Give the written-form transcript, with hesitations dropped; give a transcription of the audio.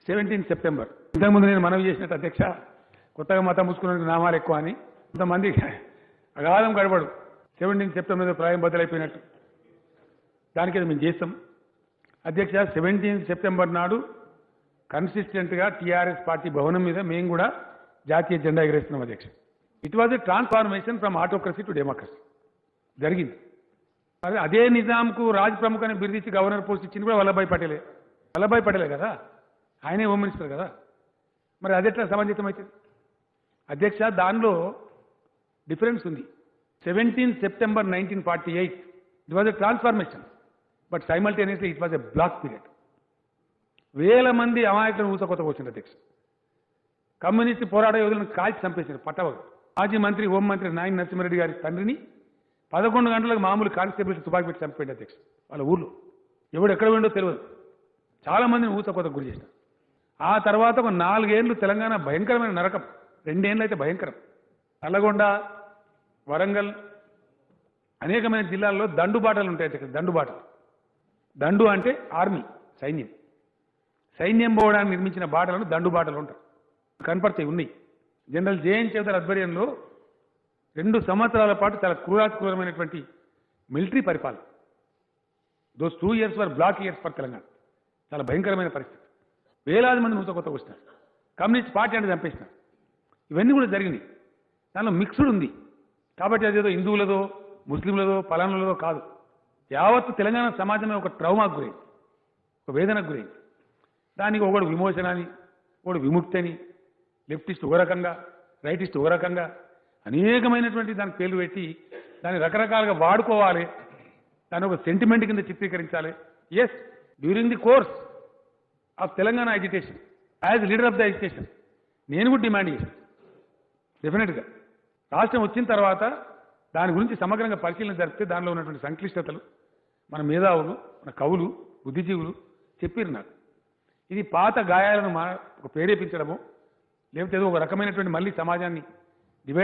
17 September ఇంతకుముందు నేను మనవి చేసినట్టు అధ్యక్ష కొత్తగా మతం ముసుకున్న నామాలు ఎక్కువ అని కొంతమంది అగాధం గడబడు 17 సెప్టెంబర్ ప్రాయం బదులైపోయినట్టు దానికి మేము చేస్తాం అధ్యక్ష 17 సెప్టెంబర్ నాడు కన్సిస్టెంట్గా టీఆర్ఎస్ పార్టీ భవనం మీద మేము కూడా జాతీయ జెండా ఎగరేస్తున్నాం అధ్యక్ష. It was a transformation from autocracy to democracy జరిగింది. అదే నిజాంకు రాజ్ ప్రముఖ్ అని బిరుదిచ్చి గవర్నర్ పోస్ట్ ఇచ్చింది కూడా వల్లభాయ్ పటేలే కదా, ఆయనే హోమ్ మినిస్టర్ కదా. మరి అది ఎట్లా సమంజసం అవుతుంది అధ్యక్ష? దానిలో డిఫరెన్స్ ఉంది. 17 September 1948 it was a transformation but simultaneously it was a black period. వేల మంది అమాయకులను ఊసకొత్తకు వచ్చింది అధ్యక్ష. కమ్యూనిస్ట్ పోరాట యోధులను కాల్చి చంపేశారు పట్టవలు. మాజీ మంత్రి హోంమంత్రి నాయన నరసింహారెడ్డి గారి తండ్రిని 11 గంటలకు మామూలు కానిస్టేబుల్స్ తుపాకి పెట్టి చంపేయండి అధ్యక్ష. వాళ్ళ ఊర్లో ఎవడు ఎక్కడ ఉండో తెలియదు. చాలా మందిని ఊసకొత్తకు గురి చేశారు. ఆ తర్వాత ఒక 4 ఏళ్ళు తెలంగాణ భయంకరమైన నరకం, 2 ఏళ్ళు అయితే భయంకరం. నల్లగొండ, వరంగల్ అనేకమైన జిల్లాల్లో దండుబాటలు ఉంటాయి అధ్యక్ష. దండు అంటే ఆర్మీ, సైన్యం పోవడానికి నిర్మించిన బాటలను దండుబాటలు ఉంటాయి, కనపడతాయి, ఉన్నాయి. జనరల్ జేఎన్ చౌదరి ఆధ్వర్యంలో 2 సంవత్సరాల పాటు చాలా క్రూరమైనటువంటి మిలిటరీ పరిపాలన. Those 2 years were black years for Telangana. చాలా భయంకరమైన పరిస్థితి. వేలాది మంది కొత్త వస్తున్నారు. కమ్యూనిస్ట్ పార్టీ అంటే చంపేసినారు. ఇవన్నీ కూడా జరిగినాయి. దానిలో మిక్స్డ్ ఉంది కాబట్టి అదేదో హిందువులదో ముస్లింలదో పలానులదో కాదు. యావత్తు తెలంగాణ సమాజమే ఒక ట్రౌమాకు గురైంది, ఒక వేదనకు గురైంది. దానికి ఒకడు విమోచన అని, ఒకడు విముక్తి అని, లెఫ్టిస్ట్ ఒక రకంగా, రైటిస్ట్ ఒక రకంగా అనేకమైనటువంటి దానికి పేర్లు పెట్టి దాన్ని రకరకాలుగా వాడుకోవాలి, దాన్ని ఒక సెంటిమెంట్ కింద చిత్రీకరించాలి. Yes, during the course of Telangana education as leader of the education నేను కూడా డిమాండ్ చేశాను. డెఫినెట్గా రాష్ట్రం వచ్చిన తర్వాత దాని గురించి సమగ్రంగా పరిశీలన జరిపితే దానిలో ఉన్నటువంటి సంక్లిష్టతలు మన మేధావులు, మన కవులు, బుద్ధిజీవులు చెప్పారు నాకు. ఇది పాత గాయాలను ప్రేరేపించడము, లేకపోతే ఏదో ఒక రకమైనటువంటి మళ్ళీ సమాజాన్ని డివైడ్